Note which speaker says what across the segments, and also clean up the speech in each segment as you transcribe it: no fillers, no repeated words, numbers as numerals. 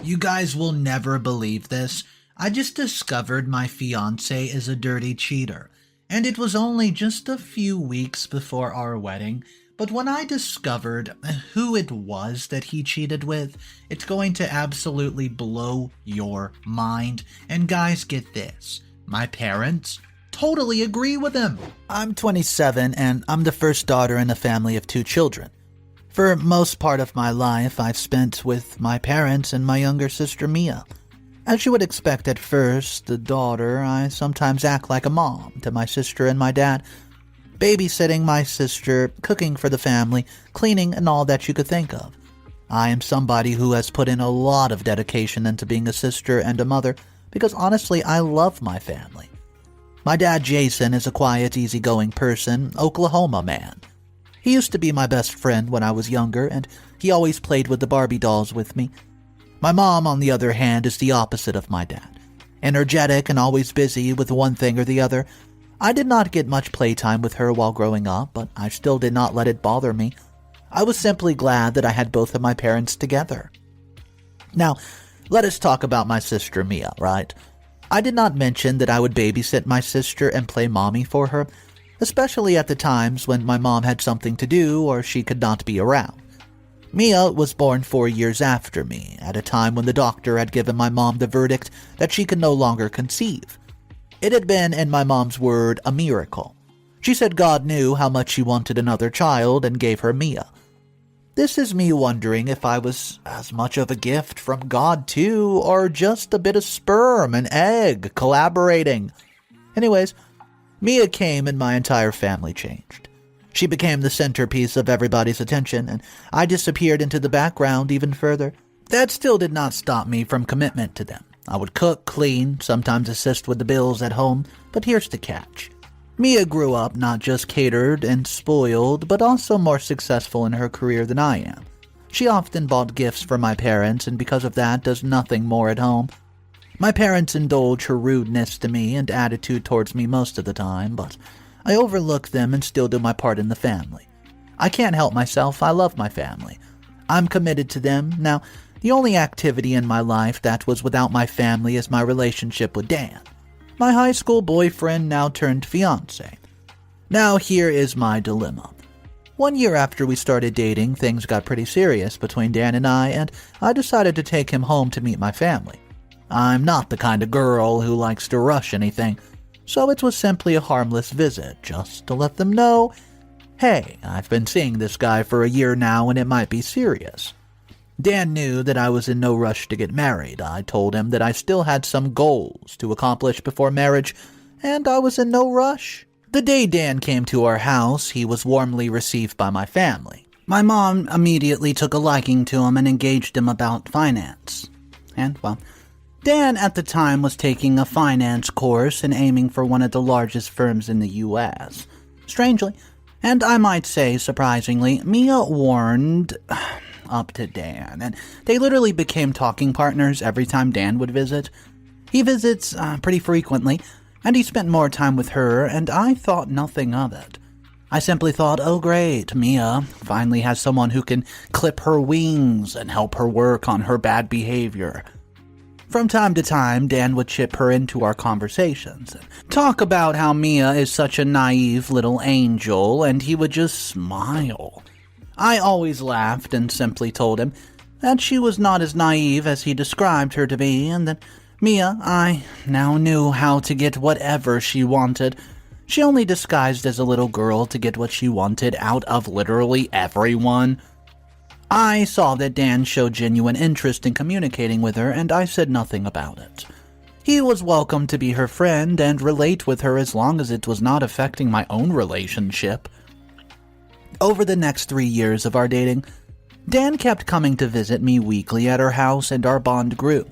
Speaker 1: You guys will never believe this. I just discovered my fiance is a dirty cheater, and it was only just a few weeks before our wedding. But when I discovered who it was that he cheated with, it's going to absolutely blow your mind. And guys, get this. My parents totally agree with him. I'm 27 and I'm the first daughter in a family of 2 children. For most part of my life, I've spent with my parents and my younger sister Mia. As you would expect at first, the daughter, I sometimes act like a mom to my sister and my dad, babysitting my sister, cooking for the family, cleaning, and all that you could think of. I am somebody who has put in a lot of dedication into being a sister and a mother because honestly, I love my family. My dad, Jason, is a quiet, easygoing person, Oklahoma man. He used to be my best friend when I was younger, and he always played with the Barbie dolls with me. My mom, on the other hand, is the opposite of my dad. Energetic and always busy with one thing or the other. I did not get much playtime with her while growing up, but I still did not let it bother me. I was simply glad that I had both of my parents together. Now, let us talk about my sister Mia, right? I did not mention that I would babysit my sister and play mommy for her, especially at the times when my mom had something to do or she could not be around. Mia was born 4 years after me, at a time when the doctor had given my mom the verdict that she could no longer conceive. It had been, in my mom's word, a miracle. She said God knew how much she wanted another child and gave her Mia. This is me wondering if I was as much of a gift from God too, or just a bit of sperm and egg collaborating. Anyways, Mia came and my entire family changed. She became the centerpiece of everybody's attention, and I disappeared into the background even further. That still did not stop me from commitment to them. I would cook, clean, sometimes assist with the bills at home, but here's the catch. Mia grew up not just catered and spoiled, but also more successful in her career than I am. She often bought gifts for my parents, and because of that does nothing more at home. My parents indulge her rudeness to me and attitude towards me most of the time, but I overlook them and still do my part in the family. I can't help myself, I love my family. I'm committed to them. Now, the only activity in my life that was without my family is my relationship with Dan, my high school boyfriend now turned fiance. Now here is my dilemma. 1 year after we started dating, things got pretty serious between Dan and I decided to take him home to meet my family. I'm not the kind of girl who likes to rush anything, so it was simply a harmless visit, just to let them know, hey, I've been seeing this guy for a year now and it might be serious. Dan knew that I was in no rush to get married. I told him that I still had some goals to accomplish before marriage, and I was in no rush. The day Dan came to our house, he was warmly received by my family. My mom immediately took a liking to him and engaged him about finance. And, well, Dan at the time was taking a finance course and aiming for one of the largest firms in the U.S. Strangely, and I might say surprisingly, Mia warmed up to Dan, and they literally became talking partners every time Dan would visit. He visits pretty frequently, and he spent more time with her, and I thought nothing of it. I simply thought, oh great, Mia finally has someone who can clip her wings and help her work on her bad behavior. From time to time, Dan would chip her into our conversations and talk about how Mia is such a naive little angel, and he would just smile. I always laughed and simply told him that she was not as naive as he described her to be, and that Mia, I now knew how to get whatever she wanted. She only disguised as a little girl to get what she wanted out of literally everyone. I saw that Dan showed genuine interest in communicating with her, and I said nothing about it. He was welcome to be her friend and relate with her as long as it was not affecting my own relationship. Over the next 3 years of our dating, Dan kept coming to visit me weekly at her house, and our bond grew.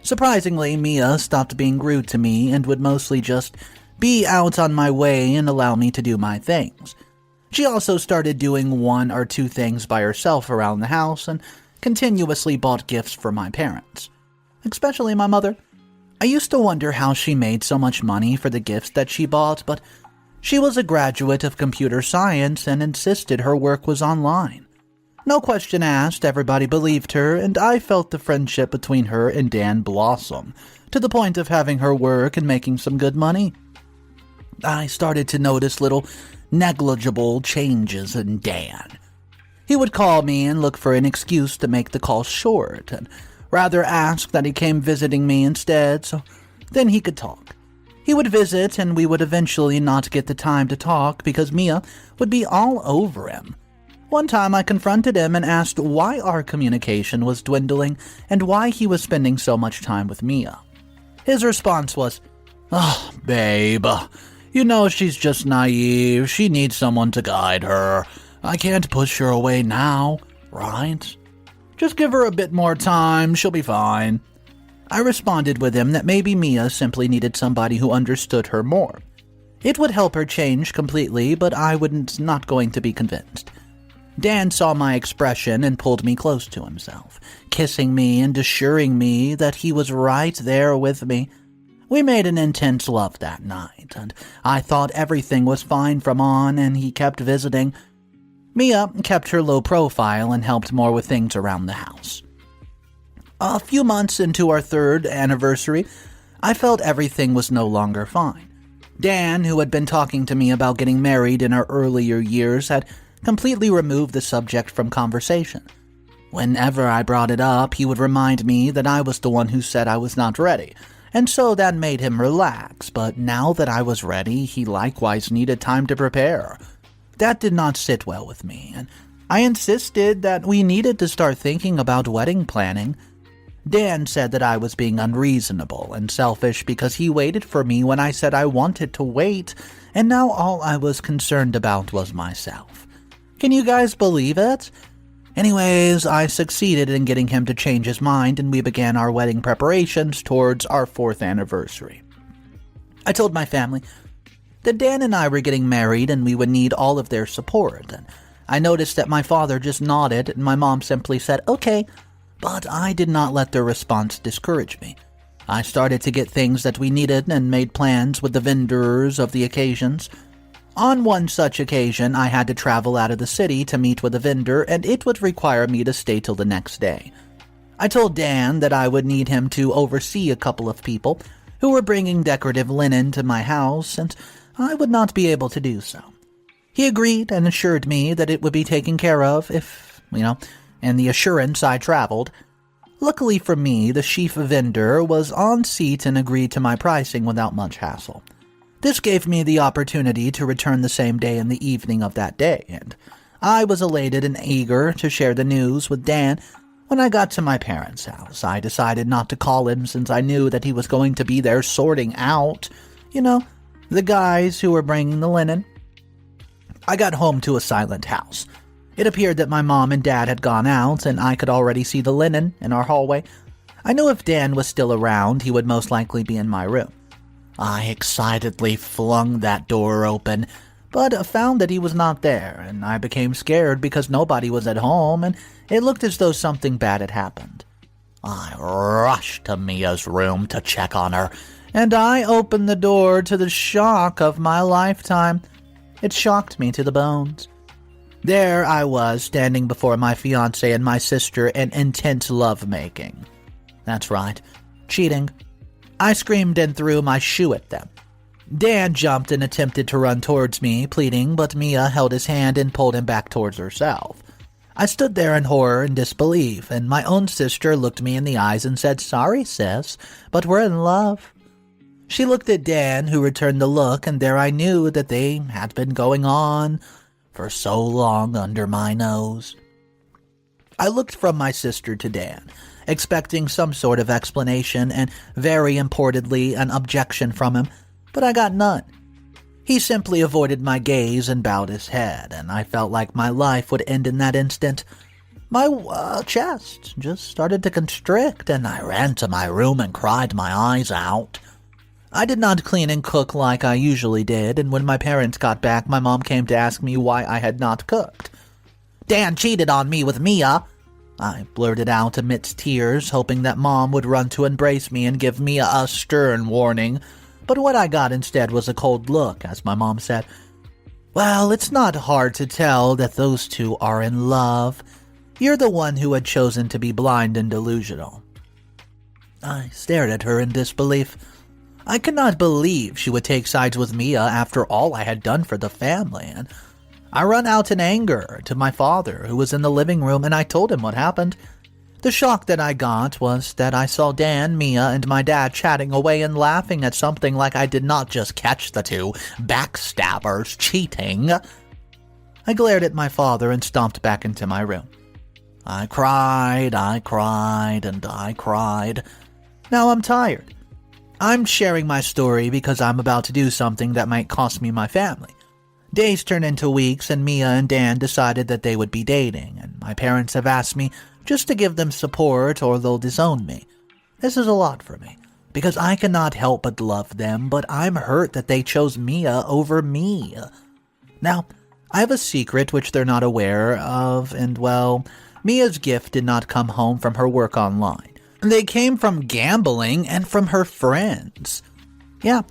Speaker 1: Surprisingly, Mia stopped being rude to me and would mostly just be out on my way and allow me to do my things. She also started doing 1 or 2 things by herself around the house and continuously bought gifts for my parents, especially my mother. I used to wonder how she made so much money for the gifts that she bought, but she was a graduate of computer science and insisted her work was online. No question asked, everybody believed her, and I felt the friendship between her and Dan blossom, to the point of having her work and making some good money. I started to notice little negligible changes in Dan. He would call me and look for an excuse to make the call short, and rather ask that he came visiting me instead, so then he could talk. He would visit, and we would eventually not get the time to talk because Mia would be all over him. One time I confronted him and asked why our communication was dwindling and why he was spending so much time with Mia. His response was, "Oh, babe, you know she's just naive. She needs someone to guide her. I can't push her away now, right? Just give her a bit more time, she'll be fine." I responded with him that maybe Mia simply needed somebody who understood her more. It would help her change completely, but I was not going to be convinced. Dan saw my expression and pulled me close to himself, kissing me and assuring me that he was right there with me. We made an intense love that night, and I thought everything was fine from on, and he kept visiting. Mia kept her low profile and helped more with things around the house. A few months into our 3rd anniversary, I felt everything was no longer fine. Dan, who had been talking to me about getting married in our earlier years, had completely removed the subject from conversation. Whenever I brought it up, he would remind me that I was the one who said I was not ready, and so that made him relax, but now that I was ready, he likewise needed time to prepare. That did not sit well with me, and I insisted that we needed to start thinking about wedding planning. Dan said that I was being unreasonable and selfish because he waited for me when I said I wanted to wait, and now all I was concerned about was myself. Can you guys believe it? Anyways, I succeeded in getting him to change his mind, and we began our wedding preparations towards our 4th anniversary. I told my family that Dan and I were getting married and we would need all of their support, and I noticed that my father just nodded and my mom simply said, "Okay," but I did not let their response discourage me. I started to get things that we needed and made plans with the vendors of the occasions. On one such occasion, I had to travel out of the city to meet with a vendor, and it would require me to stay till the next day. I told Dan that I would need him to oversee a couple of people who were bringing decorative linen to my house, since I would not be able to do so. He agreed and assured me that it would be taken care of if, and the assurance I traveled. Luckily for me, the chief vendor was on seat and agreed to my pricing without much hassle. This gave me the opportunity to return the same day in the evening of that day, and I was elated and eager to share the news with Dan. When I got to my parents' house, I decided not to call him since I knew that he was going to be there sorting out, the guys who were bringing the linen. I got home to a silent house. It appeared that my mom and dad had gone out, and I could already see the linen in our hallway. I knew if Dan was still around, he would most likely be in my room. I excitedly flung that door open, but found that he was not there, and I became scared because nobody was at home, and it looked as though something bad had happened. I rushed to Mia's room to check on her, and I opened the door to the shock of my lifetime. It shocked me to the bones. There I was, standing before my fiancé and my sister in intense lovemaking. That's right, cheating. I screamed and threw my shoe at them. Dan jumped and attempted to run towards me, pleading, but Mia held his hand and pulled him back towards herself. I stood there in horror and disbelief, and my own sister looked me in the eyes and said, "Sorry, sis, but we're in love." She looked at Dan, who returned the look, and there I knew that they had been going on for so long under my nose. I looked from my sister to Dan, expecting some sort of explanation and, very importantly, an objection from him, but I got none. He simply avoided my gaze and bowed his head, and I felt like my life would end in that instant. My chest just started to constrict, and I ran to my room and cried my eyes out. I did not clean and cook like I usually did, and when my parents got back, my mom came to ask me why I had not cooked. "Dan cheated on me with Mia," I blurted out amidst tears, hoping that Mom would run to embrace me and give me a stern warning. But what I got instead was a cold look, as my mom said, "Well, it's not hard to tell that those two are in love. You're the one who had chosen to be blind and delusional." I stared at her in disbelief. I could not believe she would take sides with Mia after all I had done for the family, and I ran out in anger to my father, who was in the living room, and I told him what happened. The shock that I got was that I saw Dan, Mia, and my dad chatting away and laughing at something like I did not just catch the two backstabbers cheating. I glared at my father and stomped back into my room. I cried, and I cried. Now I'm tired. I'm sharing my story because I'm about to do something that might cost me my family. Days turn into weeks, and Mia and Dan decided that they would be dating, and my parents have asked me just to give them support or they'll disown me. This is a lot for me, because I cannot help but love them, but I'm hurt that they chose Mia over me. Now, I have a secret which they're not aware of, and well, Mia's gift did not come home from her work online. They came from gambling and from her friends. Yeah,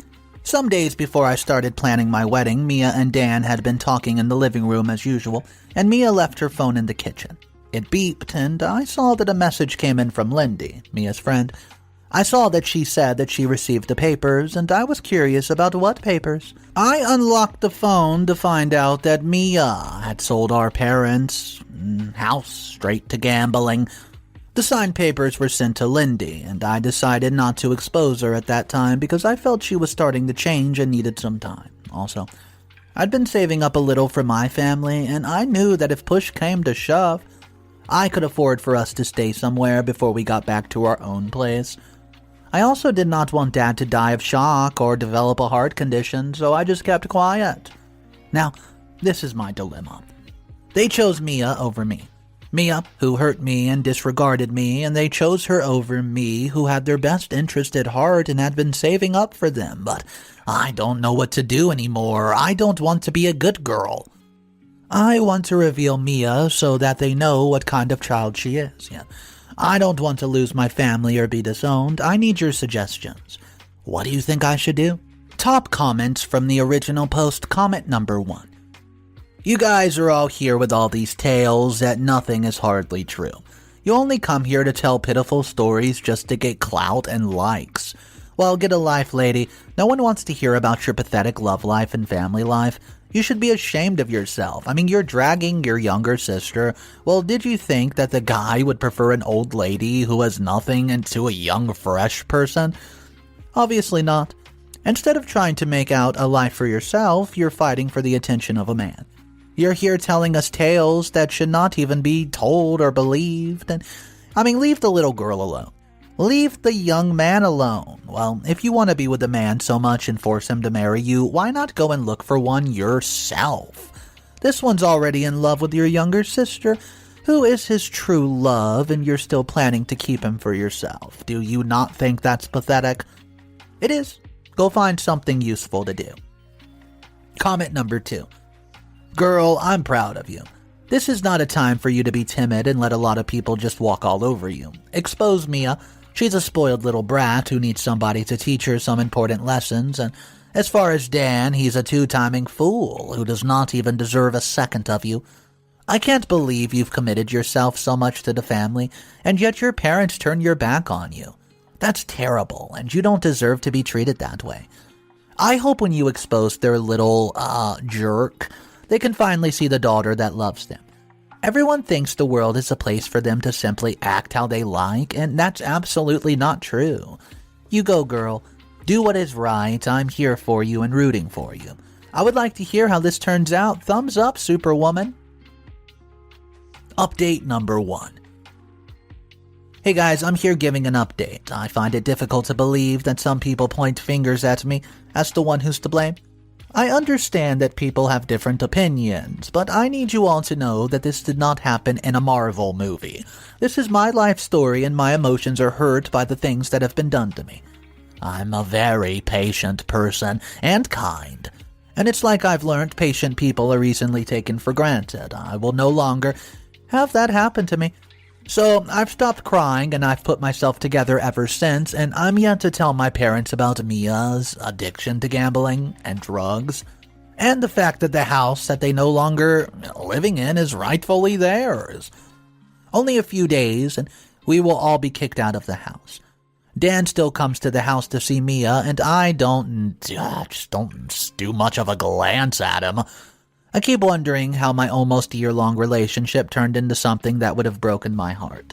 Speaker 1: some days before I started planning my wedding, Mia and Dan had been talking in the living room as usual, and Mia left her phone in the kitchen. It beeped, and I saw that a message came in from Lindy, Mia's friend. I saw that she said that she received the papers, and I was curious about what papers. I unlocked the phone to find out that Mia had sold our parents' house straight to gambling. The signed papers were sent to Lindy, and I decided not to expose her at that time because I felt she was starting to change and needed some time. Also, I'd been saving up a little for my family, and I knew that if push came to shove, I could afford for us to stay somewhere before we got back to our own place. I also did not want Dad to die of shock or develop a heart condition, so I just kept quiet. Now, this is my dilemma. They chose Mia over me. Mia, who hurt me and disregarded me, and they chose her over me, who had their best interest at heart and had been saving up for them. But I don't know what to do anymore. I don't want to be a good girl. I want to reveal Mia so that they know what kind of child she is. Yeah. I don't want to lose my family or be disowned. I need your suggestions. What do you think I should do? Top comments from the original post. Comment number 1. You guys are all here with all these tales that nothing is hardly true. You only come here to tell pitiful stories just to get clout and likes. Well, get a life, lady. No one wants to hear about your pathetic love life and family life. You should be ashamed of yourself. I mean, you're dragging your younger sister. Well, did you think that the guy would prefer an old lady who has nothing into a young, fresh person? Obviously not. Instead of trying to make out a life for yourself, you're fighting for the attention of a man. You're here telling us tales that should not even be told or believed. And I mean, leave the little girl alone. Leave the young man alone. Well, if you want to be with a man so much and force him to marry you, why not go and look for one yourself? This one's already in love with your younger sister, who is his true love, and you're still planning to keep him for yourself. Do you not think that's pathetic? It is. Go find something useful to do. Comment number 2. Girl, I'm proud of you. This is not a time for you to be timid and let a lot of people just walk all over you. Expose Mia. She's a spoiled little brat who needs somebody to teach her some important lessons, and as far as Dan, he's a two-timing fool who does not even deserve a second of you. I can't believe you've committed yourself so much to the family, and yet your parents turn your back on you. That's terrible, and you don't deserve to be treated that way. I hope when you expose their little, jerk, they can finally see the daughter that loves them. Everyone thinks the world is a place for them to simply act how they like, and that's absolutely not true. You go, girl. Do what is right. I'm here for you and rooting for you. I would like to hear how this turns out. Thumbs up, Superwoman. Update number 1. Hey guys, I'm here giving an update. I find it difficult to believe that some people point fingers at me as the one who's to blame. I understand that people have different opinions, but I need you all to know that this did not happen in a Marvel movie. This is my life story, and my emotions are hurt by the things that have been done to me. I'm a very patient person, and kind. And it's like I've learned patient people are easily taken for granted. I will no longer have that happen to me. So I've stopped crying, and I've put myself together ever since, and I'm yet to tell my parents about Mia's addiction to gambling and drugs, and the fact that the house that they no longer living in is rightfully theirs. Only a few days, and we will all be kicked out of the house. Dan still comes to the house to see Mia, and I just don't do much of a glance at him. I keep wondering how my almost year-long relationship turned into something that would have broken my heart.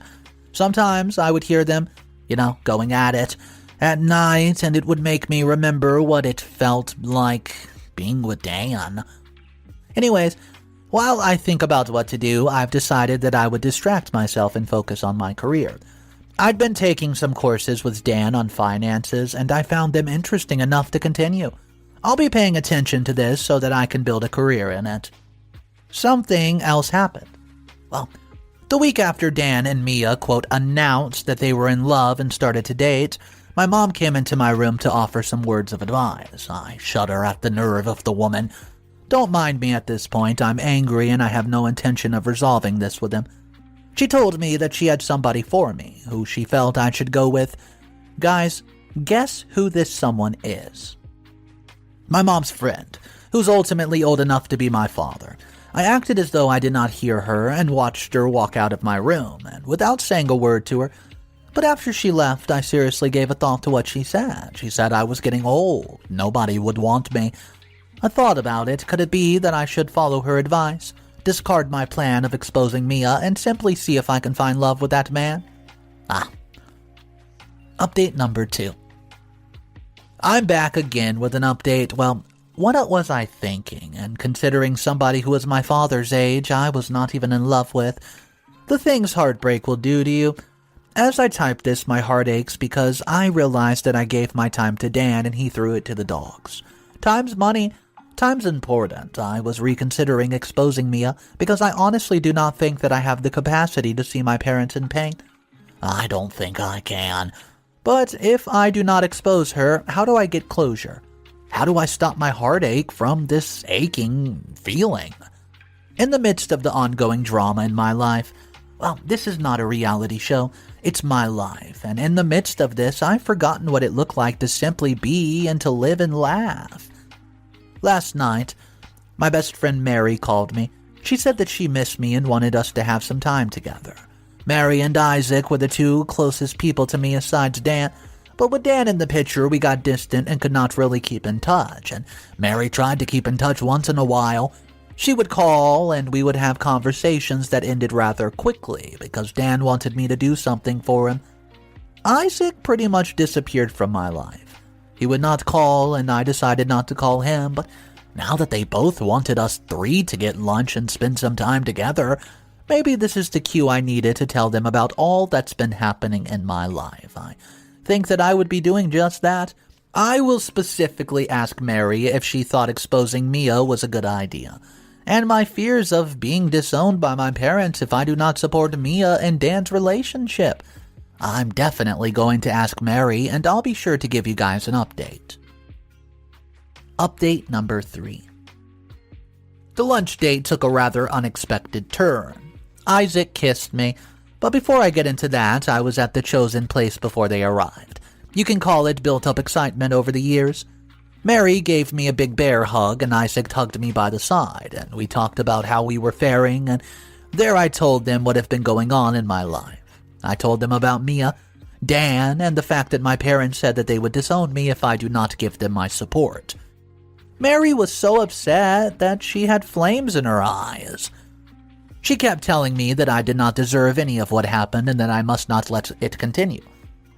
Speaker 1: Sometimes I would hear them, going at it at night, and it would make me remember what it felt like being with Dan. Anyways, while I think about what to do, I've decided that I would distract myself and focus on my career. I'd been taking some courses with Dan on finances, and I found them interesting enough to continue. I'll be paying attention to this so that I can build a career in it. Something else happened. Well, the week after Dan and Mia, quote, announced that they were in love and started to date, my mom came into my room to offer some words of advice. I shudder at the nerve of the woman. Don't mind me at this point. I'm angry and I have no intention of resolving this with him. She told me that she had somebody for me, who she felt I should go with. Guys, guess who this someone is? My mom's friend, who's ultimately old enough to be my father. I acted as though I did not hear her and watched her walk out of my room, and without saying a word to her. But after she left, I seriously gave a thought to what she said. She said I was getting old. Nobody would want me. I thought about it. Could it be that I should follow her advice? Discard my plan of exposing Mia and simply see if I can find love with that man? Update number 2. I'm back again with an update. Well, what was I thinking? And considering somebody who was my father's age, I was not even in love with. The things heartbreak will do to you. As I type this, my heart aches because I realized that I gave my time to Dan and he threw it to the dogs. Time's money. Time's important. I was reconsidering exposing Mia because I honestly do not think that I have the capacity to see my parents in pain. I don't think I can. But if I do not expose her, how do I get closure? How do I stop my heartache from this aching feeling? In the midst of the ongoing drama in my life, well, this is not a reality show. It's my life. And in the midst of this, I've forgotten what it looked like to simply be and to live and laugh. Last night, my best friend Mary called me. She said that she missed me and wanted us to have some time together. Mary and Isaac were the two closest people to me aside Dan, but with Dan in the picture, we got distant and could not really keep in touch, and Mary tried to keep in touch once in a while. She would call, and we would have conversations that ended rather quickly because Dan wanted me to do something for him. Isaac pretty much disappeared from my life. He would not call, and I decided not to call him, but now that they both wanted us 3 to get lunch and spend some time together, maybe this is the cue I needed to tell them about all that's been happening in my life. I think that I would be doing just that. I will specifically ask Mary if she thought exposing Mia was a good idea, and my fears of being disowned by my parents if I do not support Mia and Dan's relationship. I'm definitely going to ask Mary, and I'll be sure to give you guys an update. Update number 3. The lunch date took a rather unexpected turn. Isaac kissed me, but before I get into that, I was at the chosen place before they arrived. You can call it built-up excitement over the years. Mary gave me a big bear hug, and Isaac tugged me by the side, and we talked about how we were faring, and there I told them what had been going on in my life. I told them about Mia, Dan, and the fact that my parents said that they would disown me if I do not give them my support. Mary was so upset that she had flames in her eyes. She kept telling me that I did not deserve any of what happened and that I must not let it continue.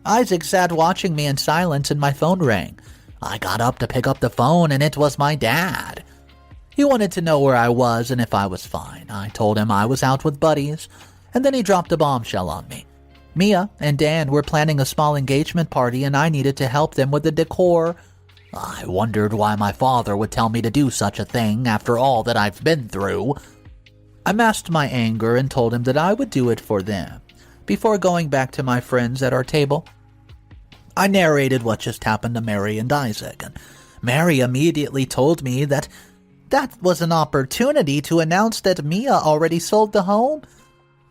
Speaker 1: Isaac sat watching me in silence and my phone rang. I got up to pick up the phone and it was my dad. He wanted to know where I was and if I was fine. I told him I was out with buddies, and then he dropped a bombshell on me. Mia and Dan were planning a small engagement party and I needed to help them with the decor. I wondered why my father would tell me to do such a thing after all that I've been through. I masked my anger and told him that I would do it for them. Before going back to my friends at our table, I narrated what just happened to Mary and Isaac, and Mary immediately told me that was an opportunity to announce that Mia already sold the home.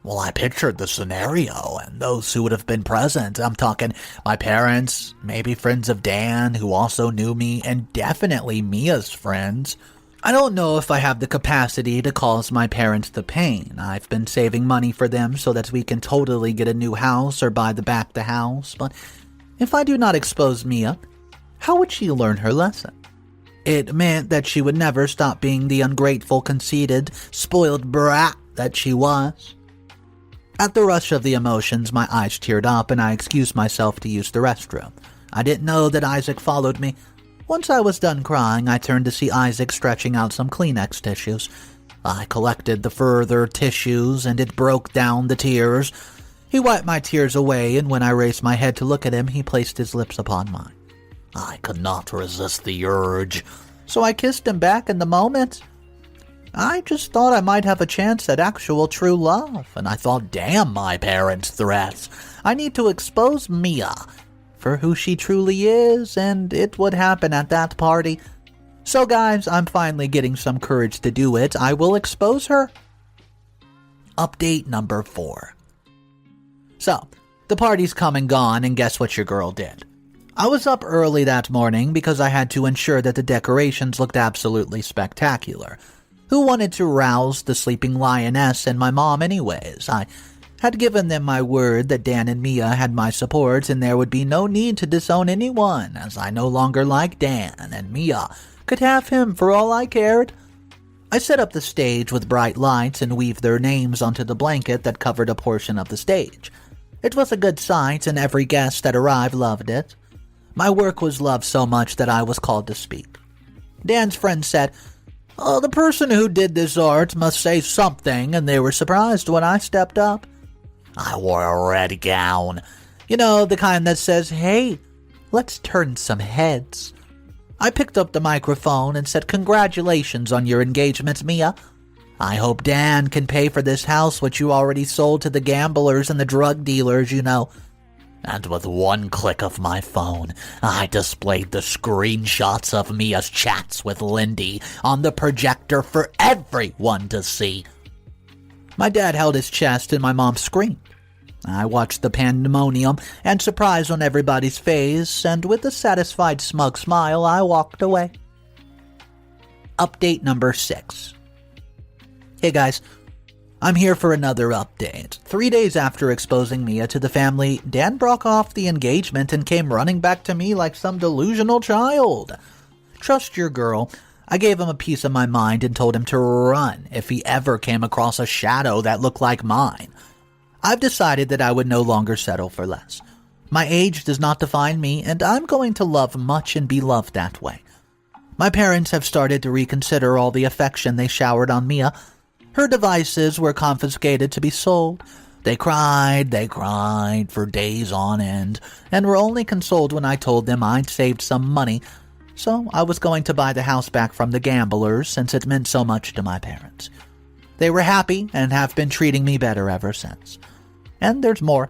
Speaker 1: Well, I pictured the scenario, and those who would have been present. I'm talking my parents, maybe friends of Dan who also knew me, and definitely Mia's friends. I don't know if I have the capacity to cause my parents the pain. I've been saving money for them so that we can totally get a new house or buy back the house, but if I do not expose Mia, how would she learn her lesson? It meant that she would never stop being the ungrateful, conceited, spoiled brat that she was. At the rush of the emotions, my eyes teared up and I excused myself to use the restroom. I didn't know that Isaac followed me. Once I was done crying, I turned to see Isaac stretching out some Kleenex tissues. I collected the further tissues and it broke down the tears. He wiped my tears away, and when I raised my head to look at him, he placed his lips upon mine. I could not resist the urge, so I kissed him back in the moment. I just thought I might have a chance at actual true love, and I thought, damn my parents' threats. I need to expose Mia for who she truly is, and it would happen at that party. So guys, I'm finally getting some courage to do it. I will expose her. Update number 4. So, the party's come and gone, and guess what your girl did? I was up early that morning because I had to ensure that the decorations looked absolutely spectacular. Who wanted to rouse the sleeping lioness and my mom anyways? I had given them my word that Dan and Mia had my support and there would be no need to disown anyone, as I no longer liked Dan, and Mia could have him for all I cared. I set up the stage with bright lights and weaved their names onto the blanket that covered a portion of the stage. It was a good sight and every guest that arrived loved it. My work was loved so much that I was called to speak. Dan's friend said, "Oh, the person who did this art must say something," and they were surprised when I stepped up. I wore a red gown. You know, the kind that says, "Hey, let's turn some heads." I picked up the microphone and said, "Congratulations on your engagement, Mia. I hope Dan can pay for this house which you already sold to the gamblers and the drug dealers, you know." And with one click of my phone, I displayed the screenshots of Mia's chats with Lindy on the projector for everyone to see. My dad held his chest and my mom screamed. I watched the pandemonium and surprise on everybody's face, and with a satisfied smug smile, I walked away. Update number 6. Hey guys, I'm here for another update. 3 days after exposing Mia to the family, Dan broke off the engagement and came running back to me like some delusional child. Trust your girl. I gave him a piece of my mind and told him to run if he ever came across a shadow that looked like mine. I've decided that I would no longer settle for less. My age does not define me, and I'm going to love much and be loved that way. My parents have started to reconsider all the affection they showered on Mia. Her devices were confiscated to be sold. They cried for days on end, and were only consoled when I told them I'd saved some money, so I was going to buy the house back from the gamblers since it meant so much to my parents. They were happy and have been treating me better ever since. And there's more.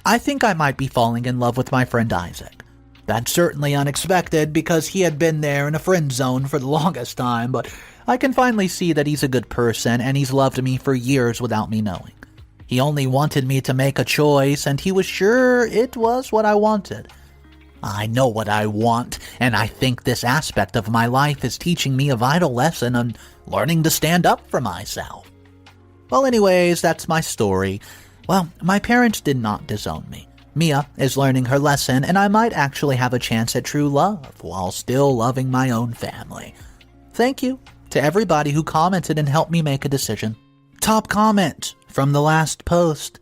Speaker 1: I think I might be falling in love with my friend Isaac. That's certainly unexpected because he had been there in a friend zone for the longest time, but I can finally see that he's a good person and he's loved me for years without me knowing. He only wanted me to make a choice and he was sure it was what I wanted. I know what I want, and I think this aspect of my life is teaching me a vital lesson on learning to stand up for myself. Well, anyways, that's my story. Well, my parents did not disown me. Mia is learning her lesson, and I might actually have a chance at true love while still loving my own family. Thank you to everybody who commented and helped me make a decision. Top comment from the last post.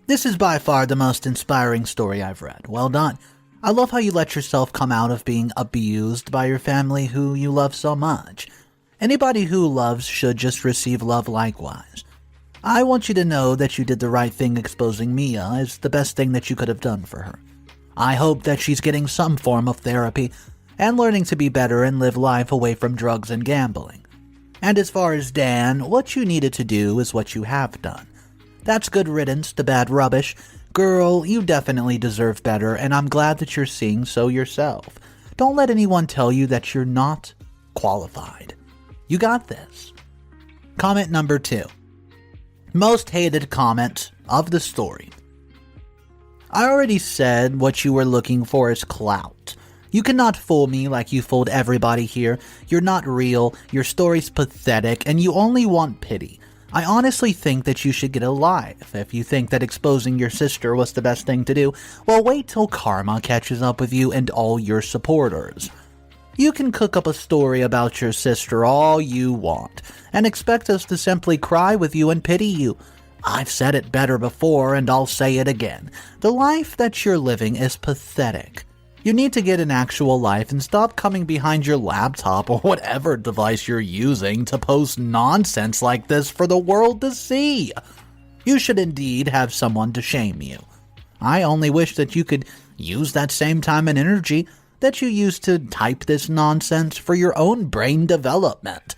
Speaker 1: This is by far the most inspiring story I've read. Well done. I love how you let yourself come out of being abused by your family who you love so much. Anybody who loves should just receive love likewise. I want you to know that you did the right thing exposing Mia is the best thing that you could have done for her. I hope that she's getting some form of therapy and learning to be better and live life away from drugs and gambling. And as far as Dan, what you needed to do is what you have done. That's good riddance to bad rubbish. Girl, you definitely deserve better, and I'm glad that you're seeing so yourself. Don't let anyone tell you that you're not qualified. You got this. Comment number 2. Most hated comment of the story. I already said what you were looking for is clout. You cannot fool me like you fooled everybody here. You're not real, your story's pathetic, and you only want pity. I honestly think that you should get a life. If you think that exposing your sister was the best thing to do, well, wait till karma catches up with you and all your supporters. You can cook up a story about your sister all you want, and expect us to simply cry with you and pity you. I've said it better before, and I'll say it again. The life that you're living is pathetic. You need to get an actual life and stop coming behind your laptop or whatever device you're using to post nonsense like this for the world to see. You should indeed have someone to shame you. I only wish that you could use that same time and energy that you used to type this nonsense for your own brain development.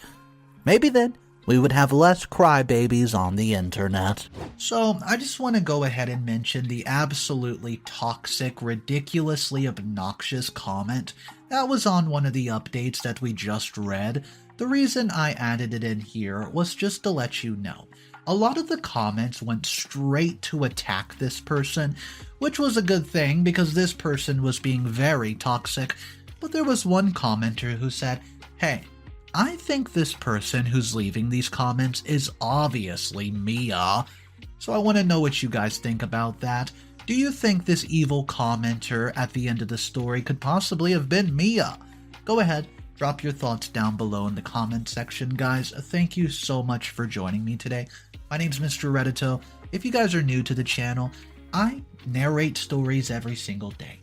Speaker 1: Maybe then we would have less crybabies on the internet. So, I just want to go ahead and mention the absolutely toxic, ridiculously obnoxious comment that was on one of the updates that we just read. The reason I added it in here was just to let you know. A lot of the comments went straight to attack this person, which was a good thing because this person was being very toxic. But there was one commenter who said, "Hey, I think this person who's leaving these comments is obviously Mia." So I want to know what you guys think about that. Do you think this evil commenter at the end of the story could possibly have been Mia? Go ahead, drop your thoughts down below in the comment section, guys. Thank you so much for joining me today. My name's Mr. Reddito. If you guys are new to the channel, I narrate stories every single day.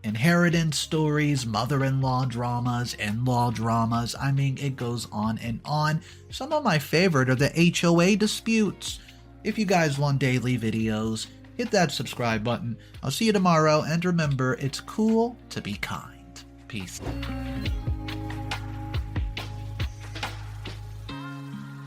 Speaker 1: Inheritance stories, mother-in-law dramas, in-law dramas, I mean, it goes on and on. Some of my favorite are the HOA disputes. If you guys want daily videos, hit that subscribe button. I'll see you tomorrow, and remember, it's cool to be kind. Peace.